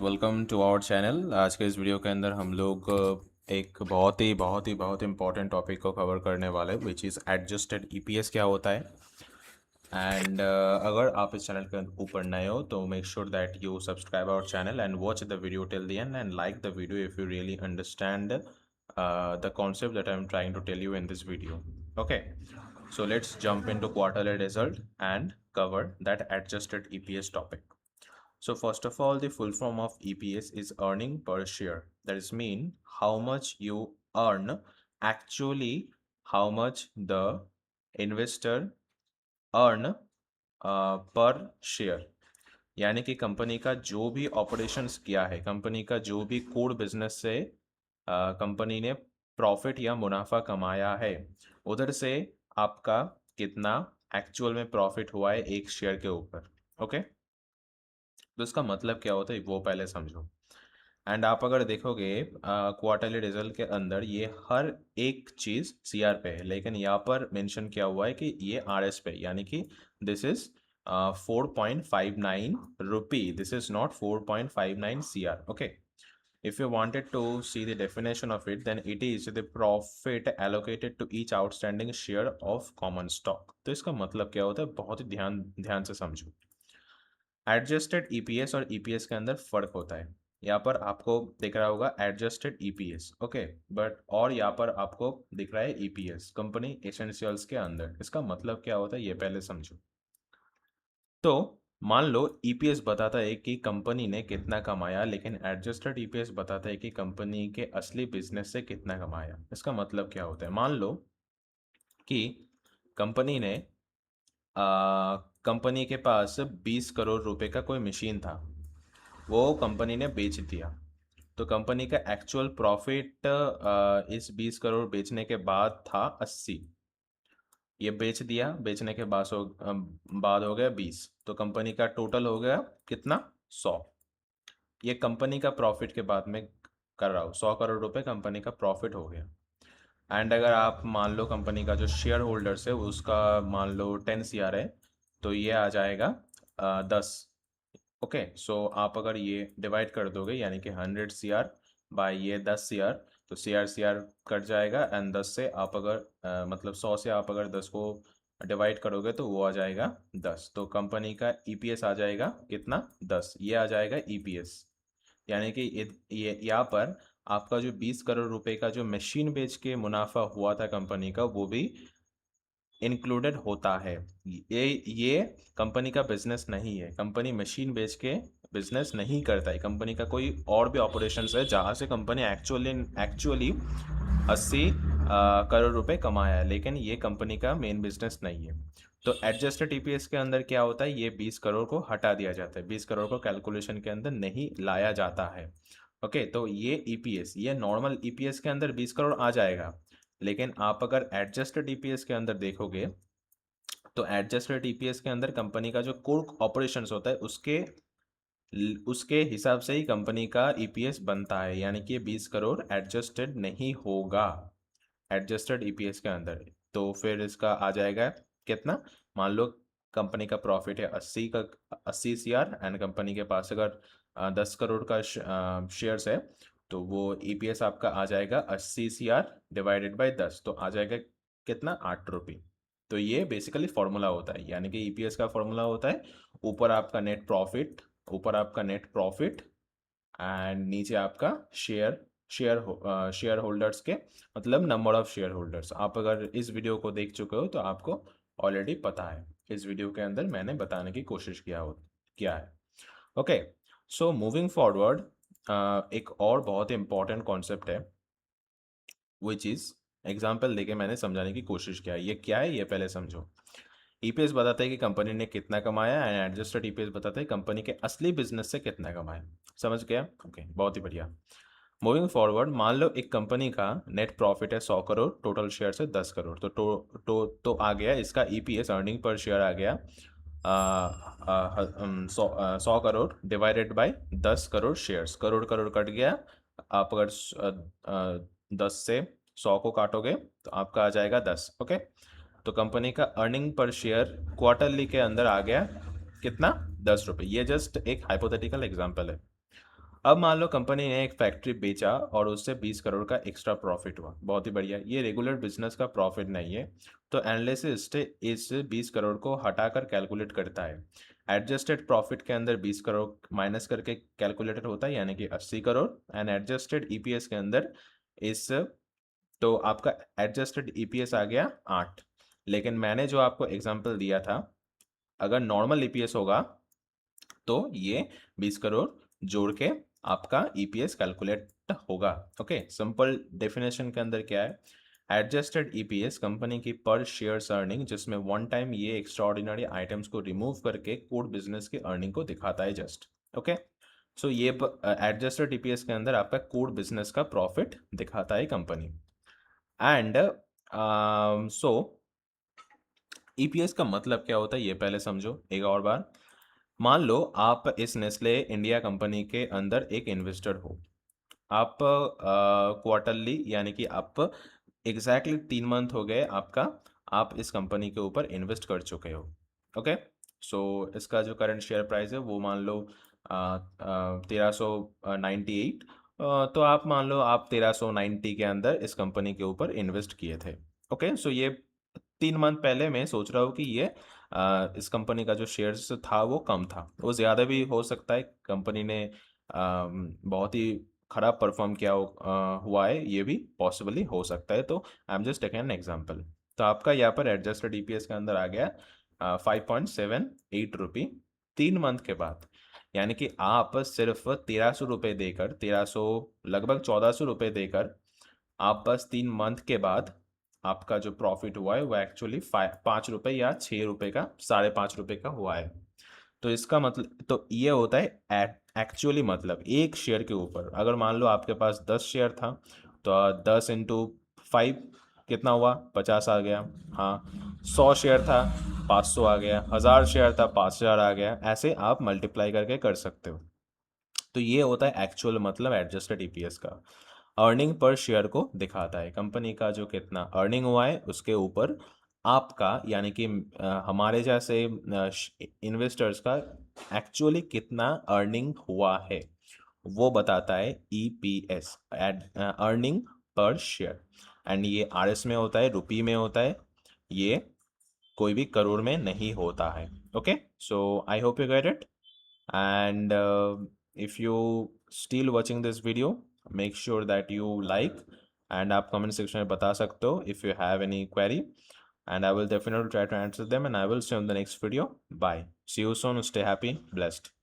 Welcome to our channel. आज के इस वीडियो के अंदर हम लोग एक बहुत ही इम्पोर्टेंट टॉपिक को कवर करने वाले विच इज़ एडजस्टेड ईपीएस क्या होता है। एंड अगर आप इस चैनल के ऊपर नए हो तो make sure that you subscribe our channel and watch the video till the end like the video if you really understand the concept that I'm trying to tell you in this video. Okay, so let's jump into quarterly result and cover that adjusted EPS topic. So first of all, the full form of EPS is earning per share. That is mean how much you earn, actually how much the investor earn पर share. यानी कि company का जो भी operations किया है, company का जो भी कोर बिजनेस से कंपनी ने प्रॉफिट या मुनाफा कमाया है, उधर से आपका कितना एक्चुअल में प्रॉफिट हुआ है एक शेयर के ऊपर। ओके, तो इसका मतलब क्या होता है वो पहले समझो। एंड आप अगर देखोगे क्वार्टरली रिजल्ट के अंदर ये हर एक चीज़ सीआर पे है, लेकिन यहाँ पर मेंशन किया हुआ है कि ये आरएस पे, यानी कि this is 4.59 rupee, this is not 4.59 CR. Okay, if you wanted to see the definition of it, then it is the profit allocated to each outstanding share of common stock। तो इसका मतलब क्या होता है, बहुत ही ध्यान ध्यान से समझो। एडजस्टेड ईपीएस और ईपीएस के अंदर फर्क होता है। यहाँ पर आपको दिख रहा होगा एडजस्टेड ईपीएस, ओके, बट और यहाँ पर आपको दिख रहा है ईपीएस कंपनी एसेंशियल्स के अंदर। इसका मतलब क्या होता है ये पहले समझो। तो मान लो ईपीएस बताता है कि कंपनी ने कितना कमाया, लेकिन एडजस्टेड ईपीएस बताता है कि कंपनी के असली बिजनेस से कितना कमाया। इसका मतलब क्या होता है, मान लो कि कंपनी ने कंपनी के पास 20 करोड़ रुपए का कोई मशीन था, वो कंपनी ने बेच दिया। तो कंपनी का एक्चुअल प्रॉफिट इस 20 करोड़ बेचने के बाद था 80। ये बेच दिया, बेचने के बाद हो गया 20, तो कंपनी का टोटल हो गया कितना, 100। ये कंपनी का प्रॉफिट के बाद में कर रहा हूँ, 100 करोड़ रुपए कंपनी का प्रॉफिट हो गया। एंड अगर आप मान लो कंपनी का जो शेयर होल्डर्स है उसका मान लो 10 CR है, तो ये आ जाएगा 10। ओके, सो आप अगर ये डिवाइड कर दोगे, यानी कि 100 CR बाय ये 10 CR, तो CR कट जाएगा। एंड 10 से आप अगर मतलब 100 से आप अगर 10 को डिवाइड करोगे तो वो आ जाएगा 10। तो कंपनी का ईपीएस आ जाएगा कितना, 10। ये आ जाएगा ईपीएस। यानी कि ये यहाँ पर आपका जो 20 करोड़ रुपए का जो मशीन बेच के मुनाफा हुआ था कंपनी का, वो भी इंक्लूडेड होता है। ये कंपनी का बिजनेस नहीं है, कंपनी मशीन बेच के बिजनेस नहीं करता है। कंपनी का कोई और भी ऑपरेशंस है जहाँ से कंपनी एक्चुअली 80 करोड़ रुपए कमाया है, लेकिन ये कंपनी का मेन बिजनेस नहीं है। तो एडजस्टेड ईपीएस के अंदर क्या होता है, ये 20 करोड़ को हटा दिया जाता है, 20 करोड़ को कैलकुलेशन के अंदर नहीं लाया जाता है। ओके, तो ये ईपीएस, ये नॉर्मल ईपीएस के अंदर 20 करोड़ आ जाएगा, लेकिन आप अगर एडजस्टेड ईपीएस के अंदर देखोगे तो एडजस्टेड ईपीएस के अंदर कंपनी का जो कोर ऑपरेशंस होता है उसके हिसाब से ही कंपनी का ईपीएस बनता है। यानी कि 20 करोड़ एडजस्टेड नहीं होगा एडजस्टेड ईपीएस के अंदर। तो फिर इसका आ जाएगा कितना, मान लो कंपनी का प्रॉफिट है 80 CR एंड कंपनी के पास अगर 10 करोड़ का शेयर्स है, तो वो ईपीएस आपका आ जाएगा 80 CR डिवाइडेड बाय 10, तो आ जाएगा कितना, 8 रुपये। तो ये बेसिकली फॉर्मूला होता है, यानी कि ईपीएस का फॉर्मूला होता है ऊपर आपका नेट प्रॉफिट एंड नीचे आपका शेयर होल्डर्स के मतलब नंबर ऑफ शेयर होल्डर्स। आप अगर इस वीडियो को देख चुके हो तो आपको ऑलरेडी पता है, इस वीडियो के अंदर मैंने बताने की कोशिश किया है। ओके, सो मूविंग फॉरवर्ड, एक और बहुत इंपॉर्टेंट कॉन्सेप्ट है विच इज़ एग्जाम्पल देके मैंने समझाने की कोशिश किया है। ये क्या है ये पहले समझो। ईपीएस बताता है कि कंपनी ने कितना कमाया एंड एडजस्टेड ईपीएस बताता है कंपनी के असली बिजनेस से कितना कमाया। समझ गया? ओके, बहुत ही बढ़िया। मूविंग फॉरवर्ड, मान लो एक कंपनी का नेट प्रॉफिट है 100 करोड़, टोटल शेयर है 10 करोड़, तो आ गया इसका ईपीएस, अर्निंग पर शेयर आ गया 100 crore divided by 10 crore shares. Crore crore cut गया, आप अगर 10 से 100 को काटोगे तो आपका आ जाएगा 10। ओके, तो कंपनी का अर्निंग पर शेयर क्वार्टरली के अंदर आ गया कितना, 10 रुपये। ये जस्ट एक हाइपोथेटिकल एग्जांपल है। अब मान लो कंपनी ने एक फैक्ट्री बेचा और उससे 20 करोड़ का एक्स्ट्रा प्रॉफिट हुआ, बहुत ही बढ़िया। ये रेगुलर बिजनेस का प्रॉफिट नहीं है, तो एनालिसिस इस 20 करोड़ को हटाकर कैलकुलेट करता है। एडजस्टेड प्रॉफिट के अंदर 20 करोड़ माइनस करके कैलकुलेटेड होता है, यानी कि 80 करोड़। एंड एडजस्टेड ईपीएस के अंदर इस तो आपका एडजस्टेड ईपीएस आ गया 8। लेकिन मैंने जो आपको एग्जांपल दिया था, अगर नॉर्मल ईपीएस होगा तो ये 20 करोड़ जोड़ के आपका ईपीएस कैलकुलेट होगा। ओके, सिंपल डेफिनेशन के अंदर क्या है, एडजस्टेड ईपीएस कंपनी की पर शेयर्स अर्निंग जिसमें वन टाइम ये एक्स्ट्राऑर्डिनरी आइटम्स को रिमूव करके कोर बिजनेस की अर्निंग को दिखाता है जस्ट। ओके, सो ये एडजस्टेड ईपीएस के अंदर आपका कोर बिजनेस का प्रॉफिट दिखाता है कंपनी। एंड सो ईपीएस का मतलब क्या होता है ये पहले समझो एक और बार। मान लो आप इस नेस्ले इंडिया कंपनी के अंदर एक इन्वेस्टर हो। आप क्वार्टरली यानी कि आप एग्जैक्टली 3 मंथ हो गए आपका, आप इस कंपनी के ऊपर इन्वेस्ट कर चुके हो। ओके, सो इसका जो करंट शेयर प्राइस है वो मान लो 1398। तो आप मान लो आप 1390 के अंदर इस कंपनी के ऊपर इन्वेस्ट किए थे। ओके, सो ये 3 मंथ पहले मैं सोच रहा हूँ कि ये इस कंपनी का जो शेयर्स था वो कम था, वो ज़्यादा भी हो सकता है। कंपनी ने बहुत ही खराब परफॉर्म किया हुआ है, ये भी पॉसिबली हो सकता है। तो I am just taking an example. तो आपका यहाँ पर एडजस्टेड ईपीएस के अंदर आ गया 5.78 रुपी 3 मंथ के बाद। यानी कि आप सिर्फ 1300 रुपये देकर, 1300 लगभग 1400 रुपये देकर आप बस 3 मंथ के बाद आपका जो प्रॉफिट हुआ है वो एक्चुअली 5 रुपये या 6 रुपये का, 5.5 रुपये का हुआ है। तो इसका मतलब तो ये होता है एक्चुअली, मतलब एक शेयर के ऊपर अगर मान लो आपके पास 10 शेयर था तो 10 × 5 कितना हुआ, 50 आ गया। हाँ, 100 शेयर था 500 आ गया, 1000 शेयर था 5000 आ गया। ऐसे आप मल्टीप्लाई करके कर सकते हो। तो ये होता है एक्चुअल मतलब एडजस्टेड ईपीएस का। अर्निंग पर शेयर को दिखाता है, कंपनी का जो कितना अर्निंग हुआ है उसके ऊपर आपका यानी कि हमारे जैसे इन्वेस्टर्स का एक्चुअली कितना अर्निंग हुआ है वो बताता है EPS, earning per share. And ये आरएस में होता है, रुपी में होता है, ये कोई भी करोड़ में नहीं होता है। Okay, so I hope you get it. and if you still watching this video, make sure that you like and आप comment section में बता सकते हो if you have any query, and I will definitely try to answer them, and I will see you in the next video. Bye, see you soon, stay happy, blessed.